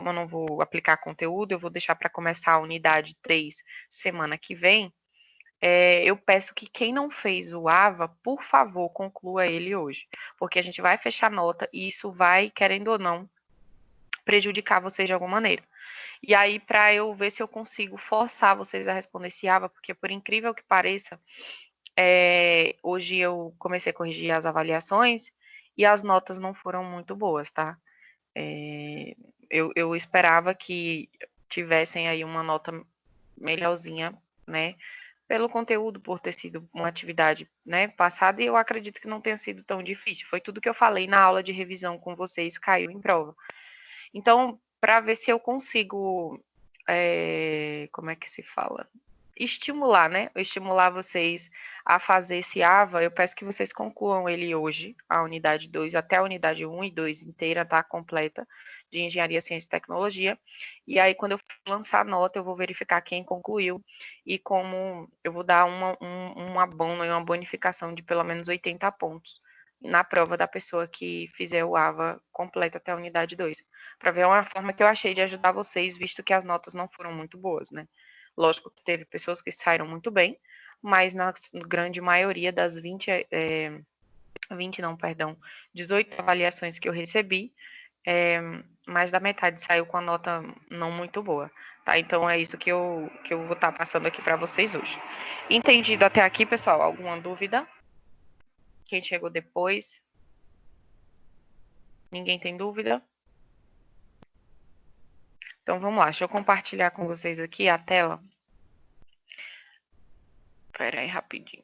eu não vou aplicar conteúdo, eu vou deixar para começar a unidade 3 semana que vem, eu peço que quem não fez o AVA, por favor, conclua ele hoje, porque a gente vai fechar nota e isso vai, querendo ou não, prejudicar vocês de alguma maneira. E aí, para eu ver se eu consigo forçar vocês a responder esse AVA, porque por incrível que pareça, hoje eu comecei a corrigir as avaliações e as notas não foram muito boas, tá? Eu esperava que tivessem aí uma nota melhorzinha, né? Pelo conteúdo, por ter sido uma atividade, né, passada, e eu acredito que não tenha sido tão difícil. Foi tudo que eu falei na aula de revisão com vocês, caiu em prova. Então, para ver se eu consigo, como é que se fala? Estimular, né? Estimular vocês a fazer esse AVA, eu peço que vocês concluam ele hoje, a unidade 2, até a unidade 1 e 2 inteira, tá? Completa, de Engenharia, Ciência e Tecnologia. E aí, quando eu lançar a nota, eu vou verificar quem concluiu e como eu vou dar um abono e uma bonificação de pelo menos 80 pontos na prova da pessoa que fizer o AVA completo até a unidade 2, para ver uma forma que eu achei de ajudar vocês, visto que as notas não foram muito boas, né? Lógico que teve pessoas que saíram muito bem, mas na grande maioria das 18 avaliações que eu recebi, mais da metade saiu com a nota não muito boa, tá? Então é isso que eu vou estar passando aqui para vocês hoje. Entendido até aqui, pessoal? Alguma dúvida? Quem chegou depois? Ninguém tem dúvida? Então vamos lá, deixa eu compartilhar com vocês aqui a tela. Espera aí rapidinho.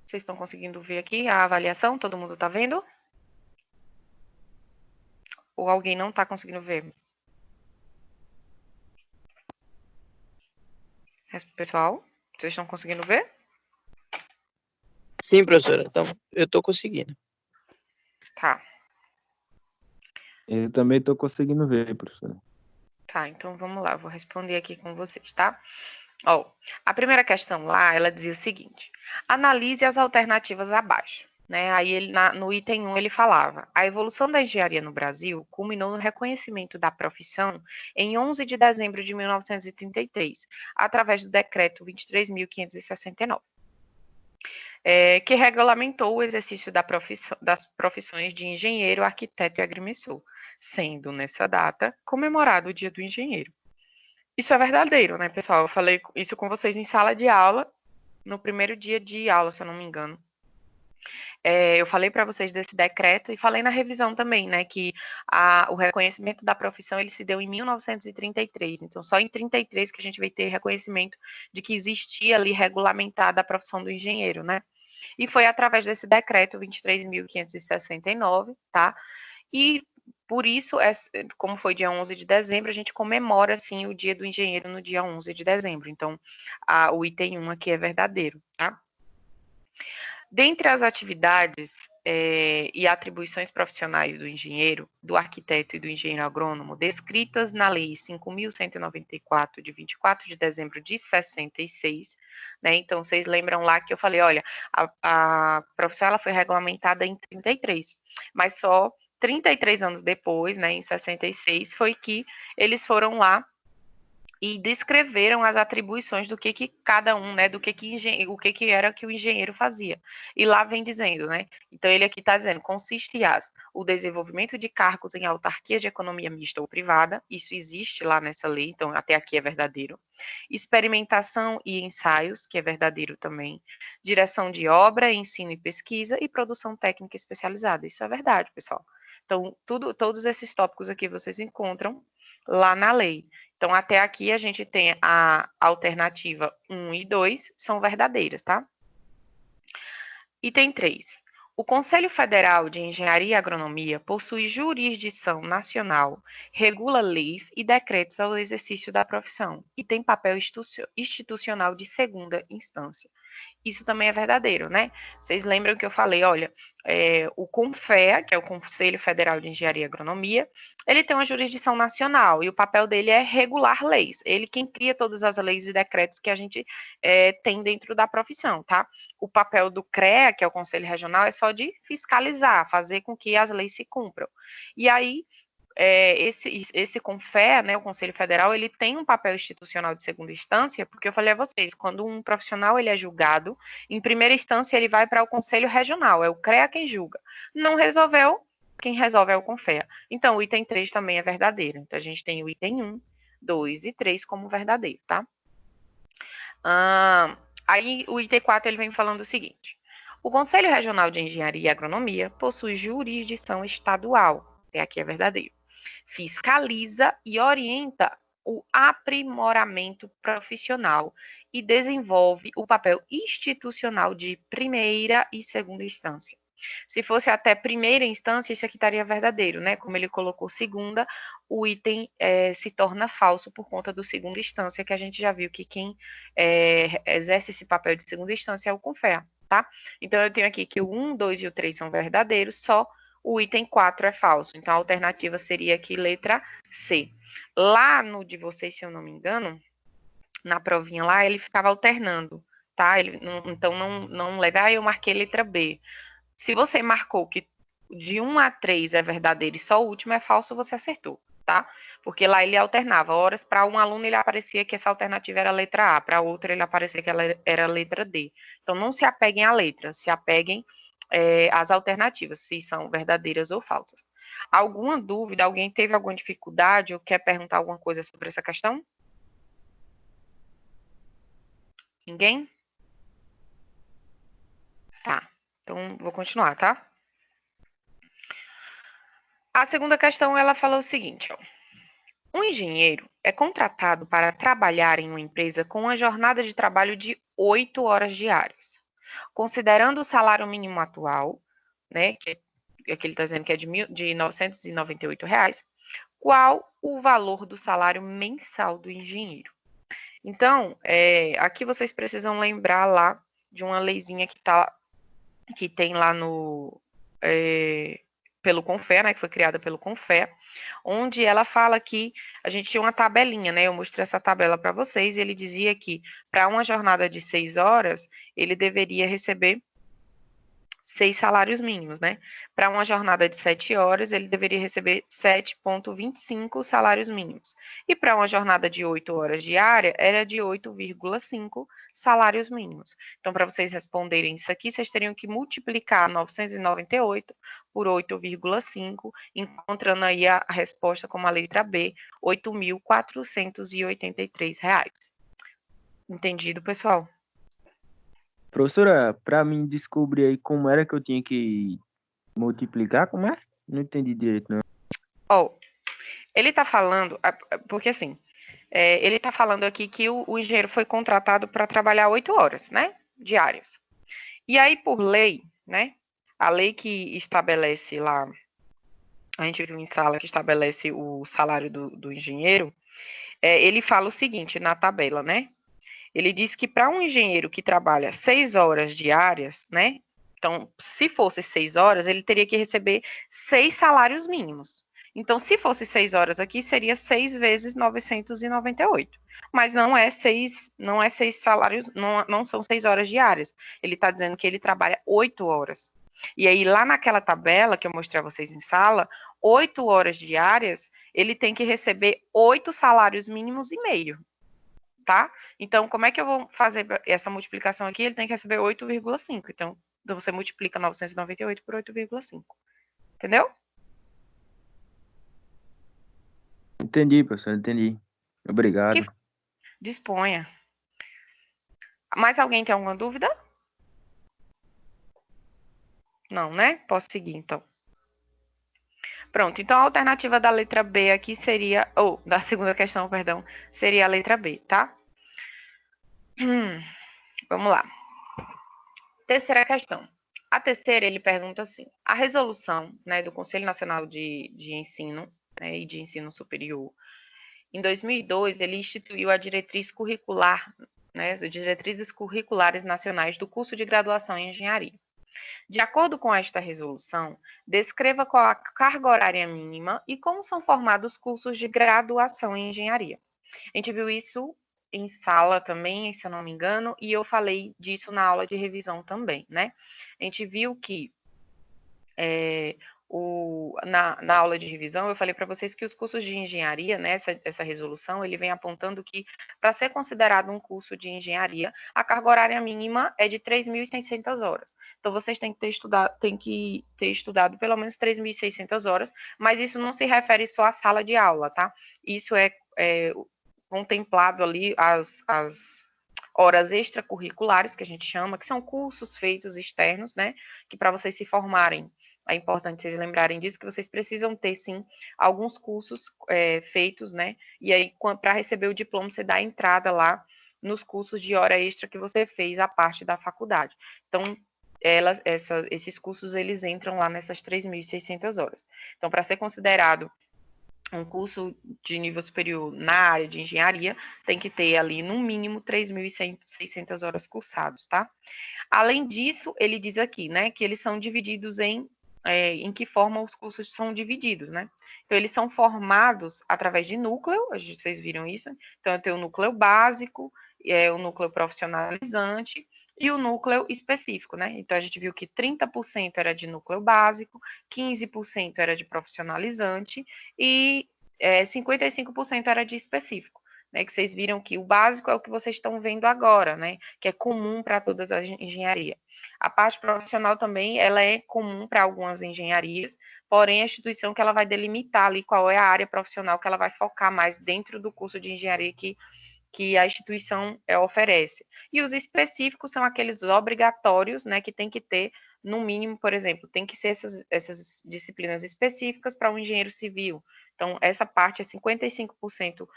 Vocês estão conseguindo ver aqui a avaliação? Todo mundo está vendo? Ou alguém não está conseguindo ver? Pessoal, vocês estão conseguindo ver? Sim, professora. Então, eu estou conseguindo. Tá. Eu também estou conseguindo ver, professora. Tá, então vamos lá, vou responder aqui com vocês, tá? Ó, a primeira questão lá, ela dizia o seguinte: analise as alternativas abaixo. Né? Aí ele, no item 1 ele falava: a evolução da engenharia no Brasil culminou no reconhecimento da profissão em 11 de dezembro de 1933, através do decreto 23.569, que regulamentou o exercício das profissões de engenheiro, arquiteto e agrimensor, sendo nessa data comemorado o Dia do Engenheiro. Isso é verdadeiro, né, pessoal? Eu falei isso com vocês em sala de aula, no primeiro dia de aula, se eu não me engano. Eu falei para vocês desse decreto e falei na revisão também, né, que o reconhecimento da profissão ele se deu em 1933. Então, só em 33 que a gente vai ter reconhecimento de que existia ali regulamentada a profissão do engenheiro, né? E foi através desse decreto 23.569, tá? E por isso, como foi dia 11 de dezembro, a gente comemora, assim, o Dia do Engenheiro no dia 11 de dezembro. Então, o item 1 aqui é verdadeiro, tá? Dentre as atividades e atribuições profissionais do engenheiro, do arquiteto e do engenheiro agrônomo, descritas na Lei 5.194, de 24 de dezembro de 66, né? Então, vocês lembram lá que eu falei, olha, a profissão ela foi regulamentada em 33, mas só 33 anos depois, né, em 66, foi que eles foram lá e descreveram as atribuições do que cada um, né, o que era que o engenheiro fazia. E lá vem dizendo, né, então ele aqui está dizendo, consiste o desenvolvimento de cargos em autarquia de economia mista ou privada, isso existe lá nessa lei, então até aqui é verdadeiro. Experimentação e ensaios, que é verdadeiro também. Direção de obra, ensino e pesquisa e produção técnica especializada, isso é verdade, pessoal. Então, todos esses tópicos aqui vocês encontram lá na lei. Então, até aqui a gente tem a alternativa 1 e 2, são verdadeiras, tá? Item 3. O Conselho Federal de Engenharia e Agronomia possui jurisdição nacional, regula leis e decretos ao exercício da profissão e tem papel institucional de segunda instância. Isso também é verdadeiro, né? Vocês lembram que eu falei, olha, o CONFEA, que é o Conselho Federal de Engenharia e Agronomia, ele tem uma jurisdição nacional e o papel dele é regular leis. Ele quem cria todas as leis e decretos que a gente tem dentro da profissão, tá? O papel do CREA, que é o Conselho Regional, é só de fiscalizar, fazer com que as leis se cumpram. E aí, esse CONFEA, né, o Conselho Federal, ele tem um papel institucional de segunda instância, porque eu falei a vocês, quando um profissional ele é julgado, em primeira instância ele vai para o Conselho Regional, é o CREA quem julga. Não resolveu, quem resolve é o CONFEA. Então, o item 3 também é verdadeiro. Então, a gente tem o item 1, 2 e 3 como verdadeiro, tá? Aí, o item 4, ele vem falando o seguinte. O Conselho Regional de Engenharia e Agronomia possui jurisdição estadual. Até aqui é verdadeiro. Fiscaliza e orienta o aprimoramento profissional e desenvolve o papel institucional de primeira e segunda instância. Se fosse até primeira instância, isso aqui estaria verdadeiro, né? Como ele colocou segunda, o item se torna falso por conta do segunda instância, que a gente já viu que quem exerce esse papel de segunda instância é o CONFEA, tá? Então, eu tenho aqui que o 1, 2 e o 3 são verdadeiros, só o item 4 é falso. Então, a alternativa seria aqui letra C. Lá no de vocês, se eu não me engano, na provinha lá, ele ficava alternando, tá? Então, não leva, eu marquei letra B. Se você marcou que de 1 a 3 é verdadeiro e só o último é falso, você acertou, tá? Porque lá ele alternava. Horas, para um aluno, ele aparecia que essa alternativa era a letra A, para outro, ele aparecia que ela era a letra D. Então, não se apeguem à letra, se apeguem às alternativas, se são verdadeiras ou falsas. Alguma dúvida? Alguém teve alguma dificuldade ou quer perguntar alguma coisa sobre essa questão? Ninguém? Tá. Então, vou continuar, tá? A segunda questão, ela fala o seguinte, ó. Um engenheiro é contratado para trabalhar em uma empresa com uma jornada de trabalho de 8 horas diárias. Considerando o salário mínimo atual, né, que aqui ele está dizendo que é de R$ 998, qual o valor do salário mensal do engenheiro? Então, aqui vocês precisam lembrar lá de uma leizinha que tem lá no pelo CONFEA, né, que foi criada pelo CONFEA, onde ela fala que a gente tinha uma tabelinha, né, eu mostrei essa tabela para vocês, e ele dizia que para uma jornada de 6 horas, ele deveria receber 6 salários mínimos, né? Para uma jornada de 7 horas, ele deveria receber 7,25 salários mínimos. E para uma jornada de 8 horas diária, era de 8,5 salários mínimos. Então, para vocês responderem isso aqui, vocês teriam que multiplicar 998 por 8,5, encontrando aí a resposta como a letra B, R$ 8.483. Entendido, pessoal? Professora, para mim descobrir aí como era que eu tinha que multiplicar, como é? Não entendi direito, não. Ele está falando, porque assim, ele está falando aqui que o engenheiro foi contratado para trabalhar 8 horas, né, diárias. E aí, por lei, né, a lei que estabelece lá, a gente viu em sala que estabelece o salário do engenheiro, ele fala o seguinte na tabela, né, ele diz que para um engenheiro que trabalha 6 horas diárias, né, então, se fosse 6 horas, ele teria que receber 6 salários mínimos. Então, se fosse 6 horas aqui, seria 6 vezes 998. Mas não é 6 salários, não são 6 horas diárias. Ele está dizendo que ele trabalha 8 horas. E aí, lá naquela tabela que eu mostrei a vocês em sala, 8 horas diárias, ele tem que receber 8 salários mínimos e meio. Tá? Então, como é que eu vou fazer essa multiplicação aqui? Ele tem que receber 8,5. Então, você multiplica 998 por 8,5. Entendeu? Entendi, professor, entendi. Obrigado. Disponha. Mais alguém tem alguma dúvida? Não, né? Posso seguir, então. Pronto, então a alternativa da letra B aqui seria, ou da segunda questão, perdão, seria a letra B, tá? Vamos lá. Terceira questão. A terceira, ele pergunta assim, a resolução, né, do Conselho Nacional de Ensino, né, e de Ensino Superior, em 2002, ele instituiu a diretriz curricular, né, as diretrizes curriculares nacionais do curso de graduação em engenharia. De acordo com esta resolução, descreva qual a carga horária mínima e como são formados os cursos de graduação em engenharia. A gente viu isso em sala também, se eu não me engano, e eu falei disso na aula de revisão também, né? A gente viu que na aula de revisão, eu falei para vocês que os cursos de engenharia, né, essa resolução, ele vem apontando que, para ser considerado um curso de engenharia, a carga horária mínima é de 3.600 horas. Então, vocês têm que ter estudado pelo menos 3.600 horas, mas isso não se refere só à sala de aula, tá? Isso é contemplado ali as horas extracurriculares, que a gente chama, que são cursos feitos externos, né, que para vocês se formarem, é importante vocês lembrarem disso, que vocês precisam ter, sim, alguns cursos feitos, né? E aí, para receber o diploma, você dá a entrada lá nos cursos de hora extra que você fez a parte da faculdade. Então, esses cursos, eles entram lá nessas 3.600 horas. Então, para ser considerado um curso de nível superior na área de engenharia, tem que ter ali, no mínimo, 3.600 horas cursados, tá? Além disso, ele diz aqui, né, que eles são divididos em que forma os cursos são divididos, né? Então, eles são formados através de núcleo, vocês viram isso? Então, eu tenho o núcleo básico, o núcleo profissionalizante e o núcleo específico, né? Então, a gente viu que 30% era de núcleo básico, 15% era de profissionalizante e 55% era de específico. Né, que vocês viram que o básico é o que vocês estão vendo agora, né, que é comum para todas as engenharias. A parte profissional também, ela é comum para algumas engenharias, porém a instituição que ela vai delimitar ali qual é a área profissional que ela vai focar mais dentro do curso de engenharia que a instituição oferece. E os específicos são aqueles obrigatórios, né, que tem que ter, no mínimo, por exemplo, tem que ser essas disciplinas específicas para um engenheiro civil. Então, essa parte é 55%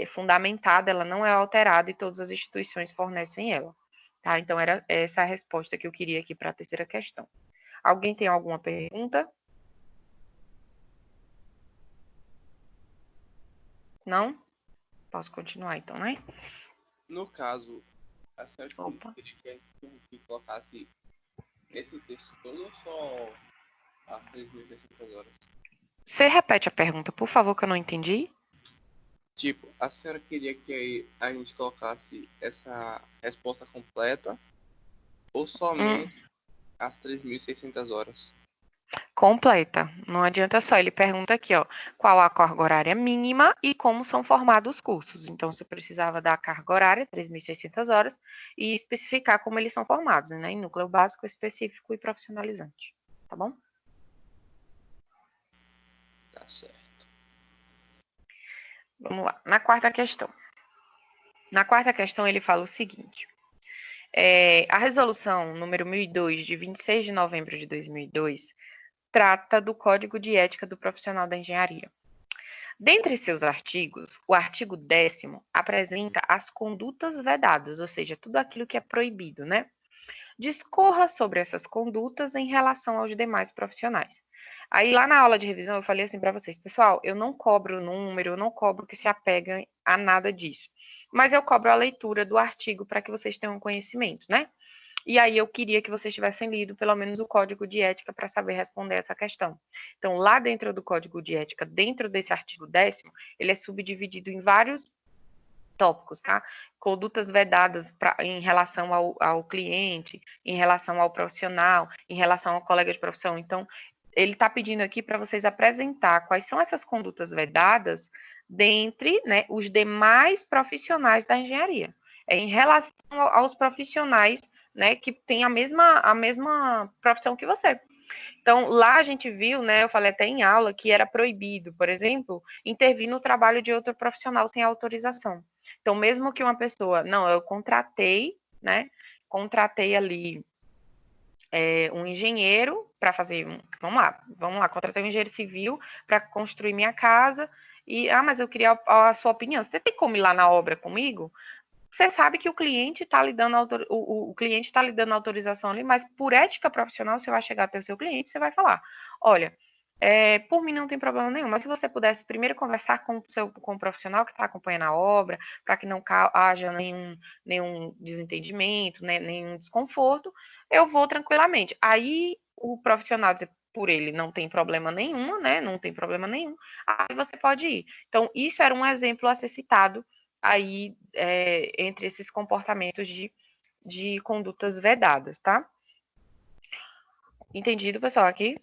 fundamentada, ela não é alterada e todas as instituições fornecem ela. Tá? Então, era essa a resposta que eu queria aqui para a terceira questão. Alguém tem alguma pergunta? Não? Posso continuar, então, né? No caso, a senhora queria que a gente colocasse esse texto todo ou só as 3.600 horas? Você repete a pergunta, por favor, que eu não entendi. Tipo, a senhora queria que a gente colocasse essa resposta completa ou somente as 3.600 horas? Completa. Não adianta só. Ele pergunta aqui, ó, qual a carga horária mínima e como são formados os cursos. Então, você precisava da carga horária, 3.600 horas, e especificar como eles são formados, né? Em núcleo básico, específico e profissionalizante. Tá bom? Tá certo. Vamos lá. Na quarta questão. Na quarta questão, ele fala o seguinte. A resolução número 1002, de 26 de novembro de 2002, trata do Código de Ética do Profissional da Engenharia. Dentre seus artigos, o artigo 10º apresenta as condutas vedadas, ou seja, tudo aquilo que é proibido, né? Discorra sobre essas condutas em relação aos demais profissionais. Aí, lá na aula de revisão, eu falei assim para vocês, pessoal, eu não cobro número, eu não cobro que se apeguem a nada disso, mas eu cobro a leitura do artigo para que vocês tenham conhecimento, né? E aí eu queria que vocês tivessem lido pelo menos o Código de Ética para saber responder essa questão. Então, lá dentro do Código de Ética, dentro desse artigo 10º, ele é subdividido em vários tópicos, tá? Condutas vedadas em relação ao cliente, em relação ao profissional, em relação ao colega de profissão. Então, ele está pedindo aqui para vocês apresentar quais são essas condutas vedadas dentre, né, os demais profissionais da engenharia. Em relação aos profissionais, né, que têm a mesma profissão que você. Então, lá a gente viu, né, eu falei até em aula, que era proibido, por exemplo, intervir no trabalho de outro profissional sem autorização. Então, mesmo que uma pessoa, não, eu contratei, né, contratei ali um engenheiro para fazer, vamos lá, contratei um engenheiro civil para construir minha casa, mas eu queria a sua opinião, você tem como ir lá na obra comigo? Você sabe que o cliente está lhe dando o cliente está lhe dando autorização ali, mas por ética profissional você vai chegar até o seu cliente e você vai falar, olha, por mim não tem problema nenhum, mas se você pudesse primeiro conversar com o profissional que está acompanhando a obra, para que não haja nenhum desentendimento, né, nenhum desconforto, eu vou tranquilamente. Aí o profissional dizer por ele não tem problema nenhum, né? Não tem problema nenhum, aí você pode ir. Então, isso era um exemplo a ser citado aí entre esses comportamentos de condutas vedadas, tá? Entendido, pessoal, aqui?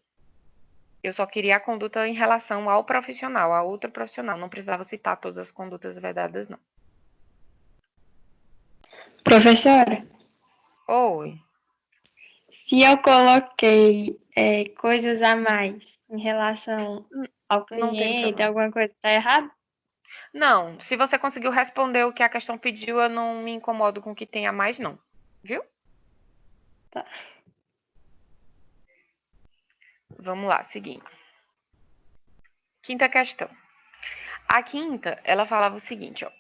Eu só queria a conduta em relação ao profissional, a outro profissional. Não precisava citar todas as condutas vedadas, não. Professora, Oi. se eu coloquei coisas a mais em relação ao Não tem cliente, problema. alguma coisa está errada? Não, se você conseguiu responder o que a questão pediu, eu não me incomodo com o que tem a mais, não. Viu? Tá. Vamos lá, seguindo. Quinta questão. A quinta, ela falava o seguinte, ó.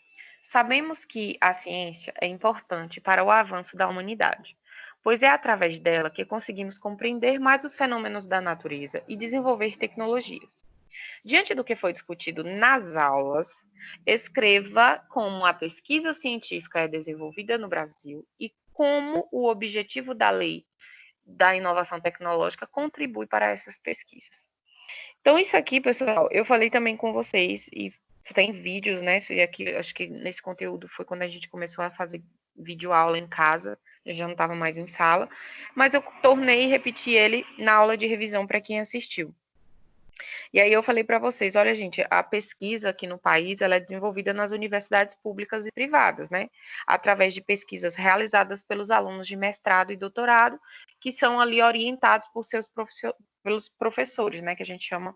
Sabemos que a ciência é importante para o avanço da humanidade, pois é através dela que conseguimos compreender mais os fenômenos da natureza e desenvolver tecnologias. Diante do que foi discutido nas aulas, escreva como a pesquisa científica é desenvolvida no Brasil e como o objetivo da lei da inovação tecnológica contribui para essas pesquisas. Então, isso aqui, pessoal, eu falei também com vocês, e tem vídeos, né? E aqui, acho que nesse conteúdo foi quando a gente começou a fazer vídeo aula em casa, eu já não estava mais em sala, mas eu tornei e repeti ele na aula de revisão para quem assistiu. E aí eu falei para vocês, olha, gente, a pesquisa aqui no país, ela é desenvolvida nas universidades públicas e privadas, né? Através de pesquisas realizadas pelos alunos de mestrado e doutorado, que são ali orientados por pelos professores, né? Que a gente chama,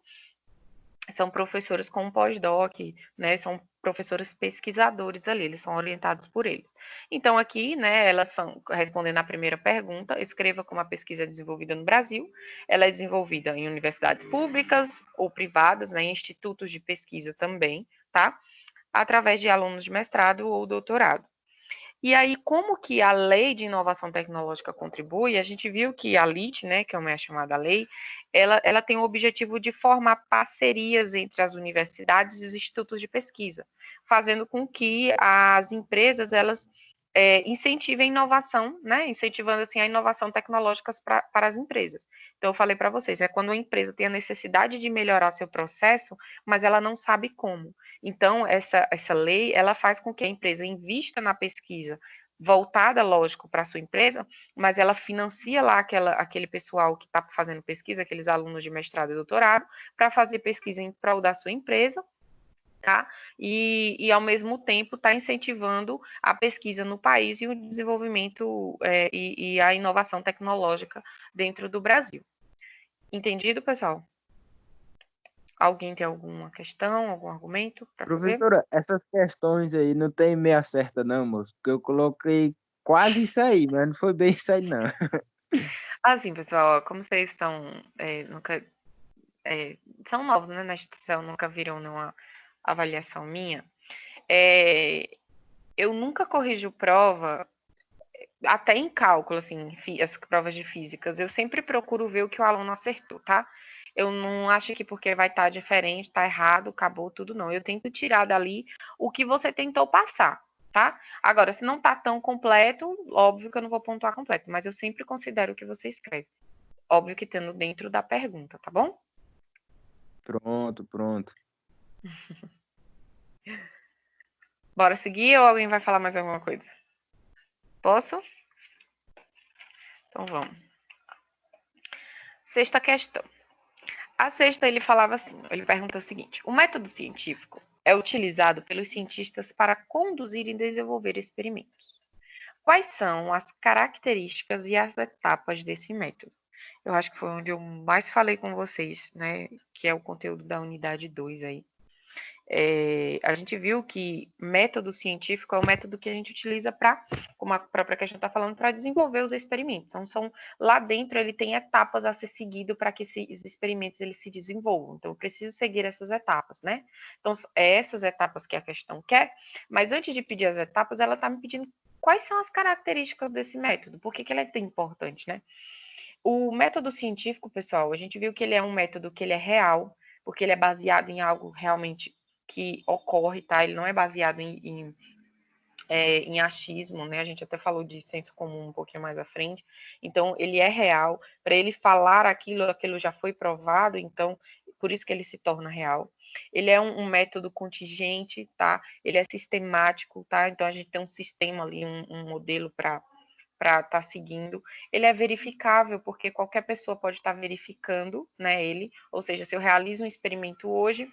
são professores com pós-doc, né? São professores pesquisadores ali, eles são orientados por eles. Então, aqui, né, elas são, respondendo à primeira pergunta, escreva como a pesquisa é desenvolvida no Brasil. Ela é desenvolvida em universidades públicas ou privadas, né, em institutos de pesquisa também, tá? Através de alunos de mestrado ou doutorado. E aí, como que a lei de inovação tecnológica contribui? A gente viu que a LIT, né, que é uma chamada lei, ela tem o objetivo de formar parcerias entre as universidades e os institutos de pesquisa, fazendo com que as empresas, elas incentivem a inovação, né, incentivando assim a inovação tecnológica para as empresas. Então, eu falei para vocês, é quando a empresa tem a necessidade de melhorar seu processo, mas ela não sabe como. Então, essa lei, ela faz com que a empresa invista na pesquisa voltada, lógico, para a sua empresa, mas ela financia lá aquele pessoal que está fazendo pesquisa, aqueles alunos de mestrado e doutorado, para fazer pesquisa em prol da sua empresa, tá? E ao mesmo tempo, está incentivando a pesquisa no país e o desenvolvimento e a inovação tecnológica dentro do Brasil. Entendido, pessoal? Alguém tem alguma questão, algum argumento para fazer? Professora, essas questões aí não tem meia certa não, moço, porque eu coloquei quase isso aí, mas não foi bem isso aí não. Assim, pessoal, como vocês estão nunca são novos, né, na instituição, nunca viram nenhuma avaliação minha, eu nunca corrijo prova, até em cálculo, assim, as provas de físicas, eu sempre procuro ver o que o aluno acertou, tá? Eu não acho que porque vai estar diferente, está errado, acabou tudo, não. Eu tento tirar dali o que você tentou passar, tá? Agora, se não está tão completo, óbvio que eu não vou pontuar completo, mas eu sempre considero o que você escreve. Óbvio que tendo dentro da pergunta, tá bom? Pronto. Bora seguir ou alguém vai falar mais alguma coisa? Posso? Então vamos. Sexta questão. A sexta, ele falava assim, ele pergunta o seguinte: o método científico é utilizado pelos cientistas para conduzir e desenvolver experimentos. Quais são as características e as etapas desse método? Eu acho que foi onde eu mais falei com vocês, né? Que é o conteúdo da unidade 2 aí. A gente viu que método científico é o método que a gente utiliza para, como a própria questão está falando, para desenvolver os experimentos. Então, lá dentro ele tem etapas a ser seguido para que esses experimentos eles se desenvolvam. Então, eu preciso seguir essas etapas, né? Então, é essas etapas que a questão quer, mas antes de pedir as etapas, ela está me pedindo quais são as características desse método, por que ele é tão importante, né? O método científico, pessoal, a gente viu que ele é um método que ele é real, porque ele é baseado em algo realmente que ocorre, tá? Ele não é baseado em achismo, né? A gente até falou de senso comum um pouquinho mais à frente. Então, ele é real. Para ele falar aquilo já foi provado, então, por isso que ele se torna real. Ele é um método contingente, tá? Ele é sistemático, tá? Então, a gente tem um sistema ali, um modelo para estar seguindo. Ele é verificável, porque qualquer pessoa pode estar verificando, né, ele. Ou seja, se eu realizo um experimento hoje,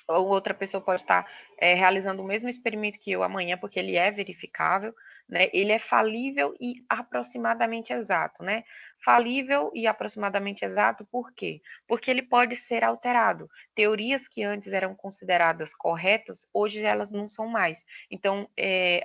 ou outra pessoa pode estar realizando o mesmo experimento que eu amanhã, porque ele é verificável, né? Ele é falível e aproximadamente exato, né? Falível e aproximadamente exato, por quê? Porque ele pode ser alterado. Teorias que antes eram consideradas corretas, hoje elas não são mais. Então,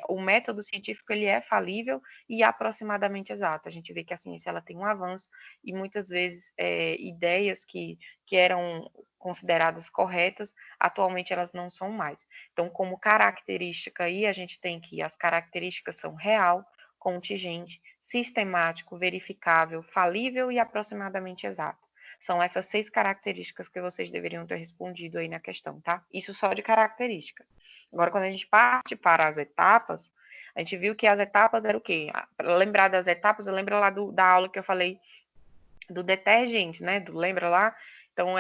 o método científico, ele é falível e aproximadamente exato. A gente vê que a ciência, ela tem um avanço e muitas vezes ideias que eram consideradas corretas, atualmente elas não são mais. Então, como característica aí, a gente tem que as características são real, contingente, sistemático, verificável, falível e aproximadamente exato. São essas 6 características que vocês deveriam ter respondido aí na questão, tá? Isso só de característica. Agora, quando a gente parte para as etapas, a gente viu que as etapas eram o quê? Para lembrar das etapas, lembra lá da aula que eu falei do detergente, né? Lembra lá? Então,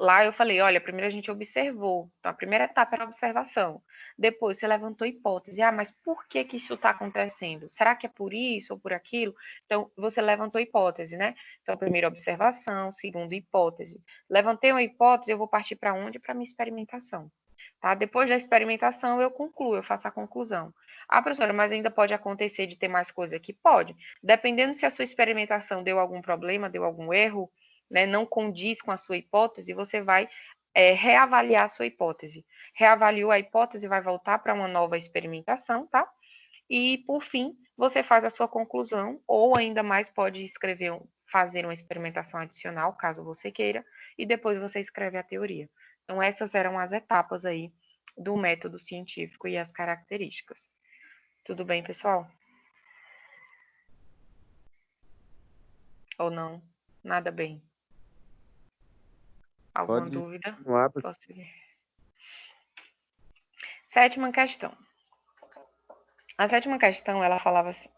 lá eu falei, olha, primeiro a gente observou. Então, a primeira etapa era a observação. Depois, você levantou hipótese. Ah, mas por que isso está acontecendo? Será que é por isso ou por aquilo? Então, você levantou hipótese, né? Então, primeiro observação, segundo hipótese. Levantei uma hipótese, eu vou partir para onde? Para minha experimentação. Tá? Depois da experimentação, eu concluo, eu faço a conclusão. Ah, professora, mas ainda pode acontecer de ter mais coisa aqui? Pode. Dependendo se a sua experimentação deu algum problema, deu algum erro, né, não condiz com a sua hipótese, você vai reavaliar a sua hipótese. Reavaliou a hipótese, vai voltar para uma nova experimentação, tá? E, por fim, você faz a sua conclusão, ou ainda mais pode fazer uma experimentação adicional, caso você queira, e depois você escreve a teoria. Então, essas eram as etapas aí do método científico e as características. Tudo bem, pessoal? Ou não? Nada bem. Alguma Pode dúvida? continuar, Posso seguir? 7ª questão. A 7ª questão, ela falava assim: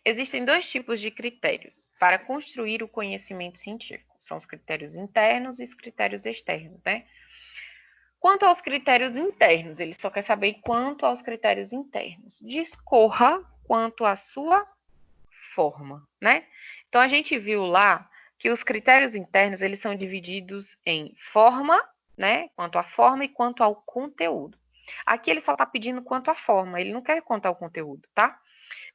existem 2 tipos de critérios para construir o conhecimento científico. São os critérios internos e os critérios externos, né? Quanto aos critérios internos, ele só quer saber quanto aos critérios internos. Discorra quanto à sua forma, né? Então, a gente viu lá que os critérios internos, eles são divididos em forma, né? Quanto à forma e quanto ao conteúdo. Aqui ele só está pedindo quanto à forma, ele não quer quanto ao conteúdo, tá?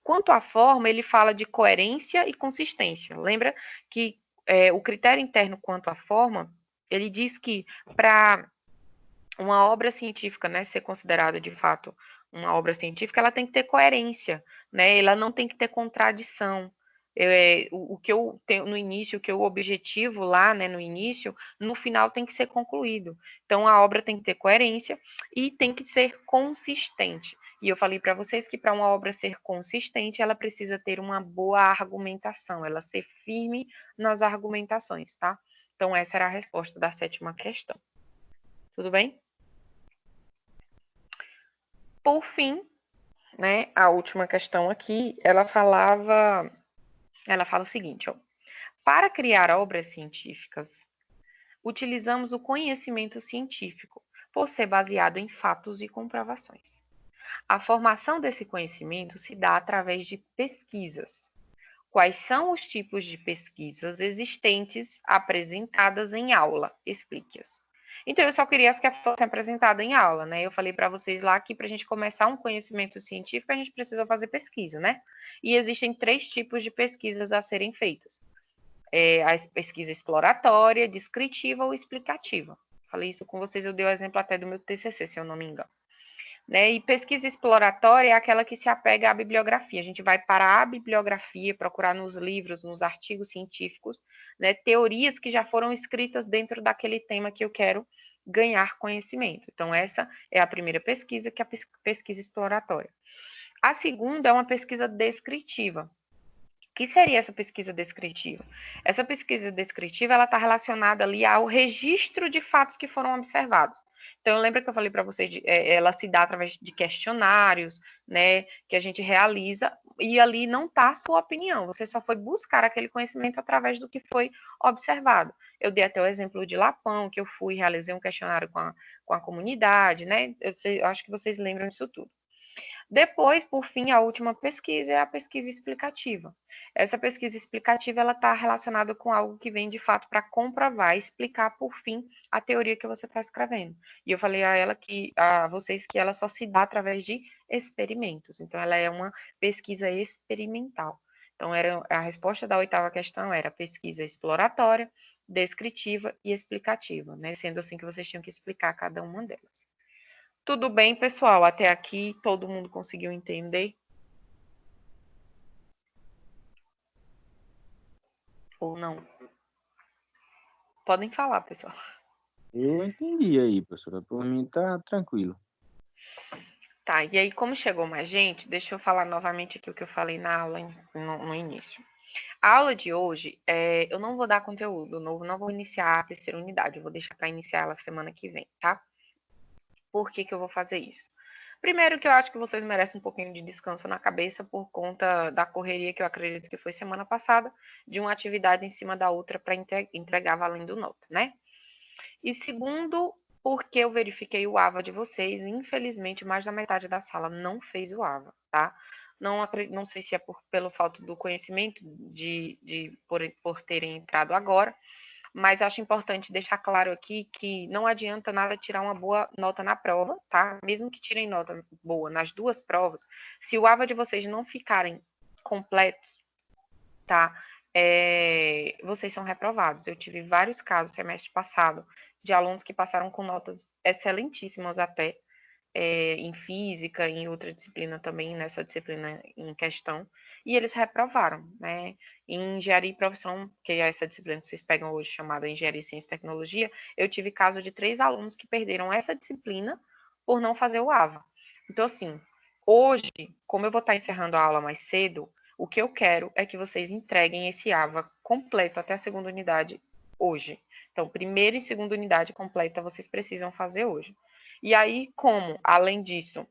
Quanto à forma, ele fala de coerência e consistência. Lembra que o critério interno quanto à forma, ele diz que para uma obra científica, né, ser considerada de fato uma obra científica, ela tem que ter coerência, né? Ela não tem que ter contradição. O que eu tenho no início, o que eu objetivo lá, né, no início, no final tem que ser concluído. Então, a obra tem que ter coerência e tem que ser consistente. E eu falei para vocês que para uma obra ser consistente, ela precisa ter uma boa argumentação, ela ser firme nas argumentações, tá? Então, essa era a resposta da 7ª questão. Tudo bem? Por fim, né, a última questão aqui, ela fala o seguinte, ó: para criar obras científicas, utilizamos o conhecimento científico, por ser baseado em fatos e comprovações. A formação desse conhecimento se dá através de pesquisas. Quais são os tipos de pesquisas existentes apresentadas em aula? Explique-as. Então, eu só queria que fossem apresentadas em aula, né? Eu falei para vocês lá que para a gente começar um conhecimento científico, a gente precisa fazer pesquisa, né? E existem 3 tipos de pesquisas a serem feitas. A pesquisa exploratória, descritiva ou explicativa. Falei isso com vocês, eu dei o exemplo até do meu TCC, se eu não me engano. Né? E pesquisa exploratória é aquela que se apega à bibliografia. A gente vai para a bibliografia, procurar nos livros, nos artigos científicos, né, teorias que já foram escritas dentro daquele tema que eu quero ganhar conhecimento. Então, essa é a primeira pesquisa, que é a pesquisa exploratória. A segunda é uma pesquisa descritiva. O que seria essa pesquisa descritiva? Essa pesquisa descritiva, ela está relacionada ali ao registro de fatos que foram observados. Então, lembra que eu falei para vocês, ela se dá através de questionários, né, que a gente realiza, e ali não está a sua opinião, você só foi buscar aquele conhecimento através do que foi observado. Eu dei até o exemplo de Lapão, que eu fui, realizei um questionário com a comunidade, né, eu acho que vocês lembram disso tudo. Depois, por fim, a última pesquisa é a pesquisa explicativa. Essa pesquisa explicativa ela está relacionada com algo que vem de fato para comprovar, explicar por fim a teoria que você está escrevendo. E eu falei a vocês que ela só se dá através de experimentos. Então, ela é uma pesquisa experimental. Então, a resposta da 8ª questão era pesquisa exploratória, descritiva e explicativa, né? Sendo assim que vocês tinham que explicar cada uma delas. Tudo bem, pessoal? Até aqui todo mundo conseguiu entender? Ou não? Podem falar, pessoal. Eu entendi aí, professora. Por mim tá tranquilo. Tá, e aí como chegou mais gente, deixa eu falar novamente aqui o que eu falei na aula no início. A aula de hoje, eu não vou dar conteúdo novo, não vou iniciar a 3ª unidade, eu vou deixar para iniciar ela semana que vem, tá? Por que que eu vou fazer isso? Primeiro que eu acho que vocês merecem um pouquinho de descanso na cabeça por conta da correria que eu acredito que foi semana passada, de uma atividade em cima da outra para entregar valendo nota, né? E segundo, porque eu verifiquei o AVA de vocês, infelizmente mais da metade da sala não fez o AVA, tá? Não sei se é pelo falta do conhecimento por terem entrado agora, mas acho importante deixar claro aqui que não adianta nada tirar uma boa nota na prova, tá? Mesmo que tirem nota boa nas 2 provas, se o AVA de vocês não ficarem completos, tá? Vocês são reprovados. Eu tive vários casos semestre passado de alunos que passaram com notas excelentíssimas até, em física, em outra disciplina também, nessa disciplina em questão, e eles reprovaram, né? Em engenharia e profissão, que é essa disciplina que vocês pegam hoje, chamada Engenharia, Ciência e Tecnologia, eu tive caso de 3 alunos que perderam essa disciplina por não fazer o AVA. Então, assim, hoje, como eu vou estar encerrando a aula mais cedo, o que eu quero é que vocês entreguem esse AVA completo até a 2ª unidade hoje. Então, 1ª e 2ª unidade completa vocês precisam fazer hoje. E aí, como, além disso,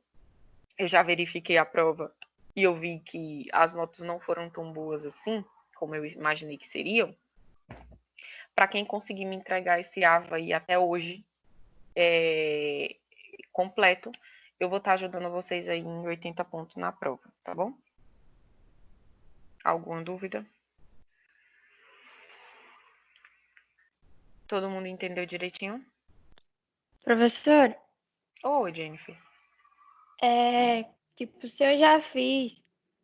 eu já verifiquei a prova e eu vi que as notas não foram tão boas assim, como eu imaginei que seriam, para quem conseguir me entregar esse AVA aí até hoje completo, eu vou estar ajudando vocês aí em 80 pontos na prova, tá bom? Alguma dúvida? Todo mundo entendeu direitinho? Professor, Oi, Jennifer. tipo, se eu já fiz,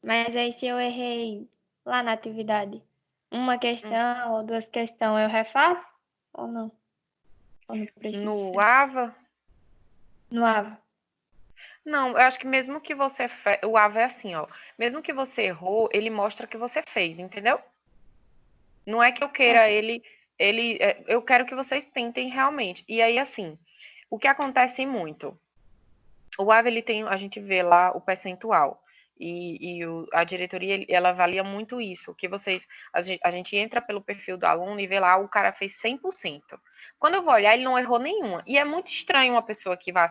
mas aí se eu errei lá na atividade, uma questão ou 2 questões, eu refaço ou não? Ou não preciso? No AVA? No AVA. Não, eu acho que mesmo que você... O AVA é assim, ó. Mesmo que você errou, ele mostra que você fez, entendeu? Não é que eu queira eu quero que vocês tentem realmente. E aí, assim, o que acontece muito? O AVA, a gente vê lá o percentual. E a diretoria, ela avalia muito isso. Que a gente entra pelo perfil do aluno e vê lá, o cara fez 100%. Quando eu vou olhar, ele não errou nenhuma. E é muito estranho uma pessoa que vai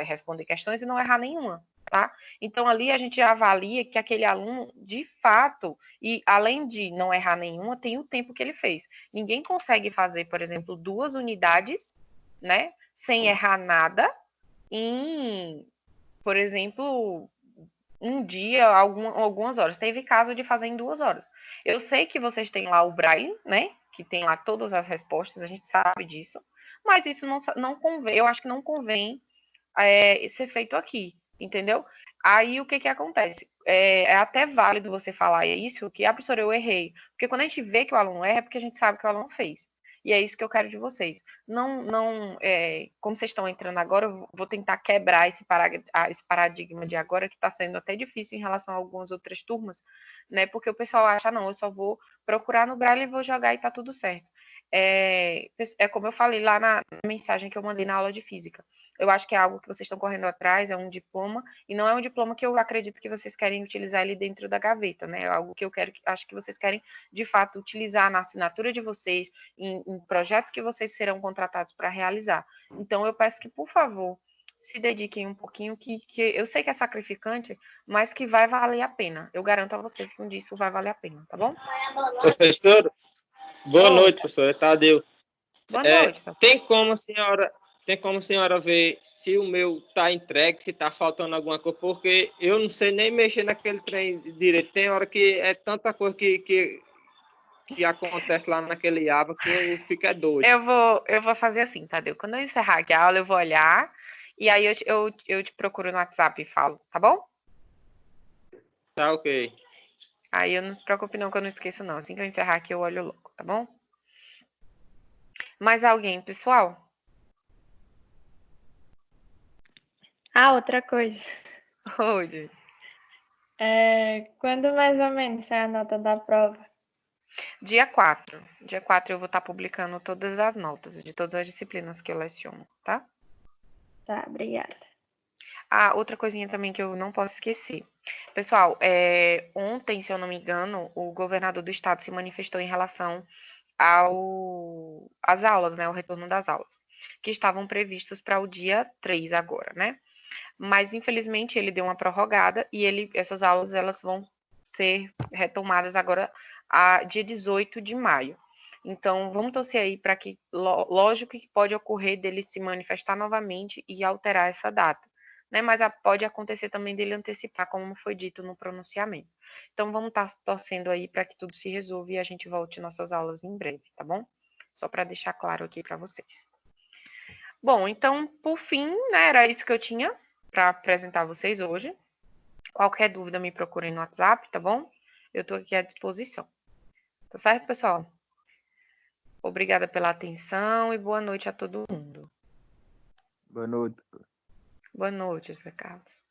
responder questões e não errar nenhuma, tá? Então, ali a gente já avalia que aquele aluno, de fato, e além de não errar nenhuma, tem o tempo que ele fez. Ninguém consegue fazer, por exemplo, 2 unidades, né? Sem errar nada, em, por exemplo, um dia, algumas horas. Teve caso de fazer em 2 horas. Eu sei que vocês têm lá o Braille, né? Que tem lá todas as respostas, a gente sabe disso. Mas isso não convém, eu acho que não convém ser feito aqui, entendeu? Aí o que acontece? É até válido você falar isso, que a professora, eu errei. Porque quando a gente vê que o aluno erra, é porque a gente sabe que o aluno fez. E é isso que eu quero de vocês. Como vocês estão entrando agora, eu vou tentar quebrar esse paradigma de agora, que está sendo até difícil em relação a algumas outras turmas, né? Porque o pessoal acha, não, eu só vou procurar no Braille e vou jogar e tá tudo certo. é como eu falei lá na mensagem que eu mandei na aula de física. Eu acho que é algo que vocês estão correndo atrás, é um diploma, e não é um diploma que eu acredito que vocês querem utilizar ele dentro da gaveta, né? É algo que eu acho que vocês querem, de fato, utilizar na assinatura de vocês, em projetos que vocês serão contratados para realizar. Então, eu peço que, por favor, se dediquem um pouquinho, que eu sei que é sacrificante, mas que vai valer a pena. Eu garanto a vocês que um dia isso vai valer a pena, tá bom? Professor, boa Oi. noite, professora. Tadeu. Boa noite. Tá? Tem como a senhora ver se o meu tá entregue, se tá faltando alguma coisa, porque eu não sei nem mexer naquele trem direito. Tem hora que é tanta coisa que acontece lá naquele aba que eu fico doido. Eu vou fazer assim, Tadeu. Quando eu encerrar aqui a aula, eu vou olhar e aí eu te procuro no WhatsApp e falo, tá bom? Tá ok. Aí eu não se preocupe não, que eu não esqueço não. Assim que eu encerrar aqui, eu olho logo, tá bom? Mais alguém, pessoal? Ah, outra coisa. Hoje. Quando mais ou menos sai a nota da prova? Dia 4. Dia 4 eu vou estar publicando todas as notas de todas as disciplinas que eu leciono, tá? Tá, obrigada. Ah, outra coisinha também que eu não posso esquecer. Pessoal, ontem, se eu não me engano, o governador do estado se manifestou em relação às aulas, né? O retorno das aulas, que estavam previstos para o dia 3 agora, né? Mas, infelizmente, ele deu uma prorrogada e essas aulas elas vão ser retomadas agora a dia 18 de maio. Então, vamos torcer aí para que, lógico que pode ocorrer dele se manifestar novamente e alterar essa data, né? Mas pode acontecer também dele antecipar, como foi dito no pronunciamento. Então, vamos estar torcendo aí para que tudo se resolva e a gente volte nossas aulas em breve, tá bom? Só para deixar claro aqui para vocês. Bom, então, por fim, né, era isso que eu tinha para apresentar a vocês hoje. Qualquer dúvida, me procurem no WhatsApp, tá bom? Eu estou aqui à disposição. Tá certo, pessoal? Obrigada pela atenção e boa noite a todo mundo. Boa noite. Boa noite, José Carlos.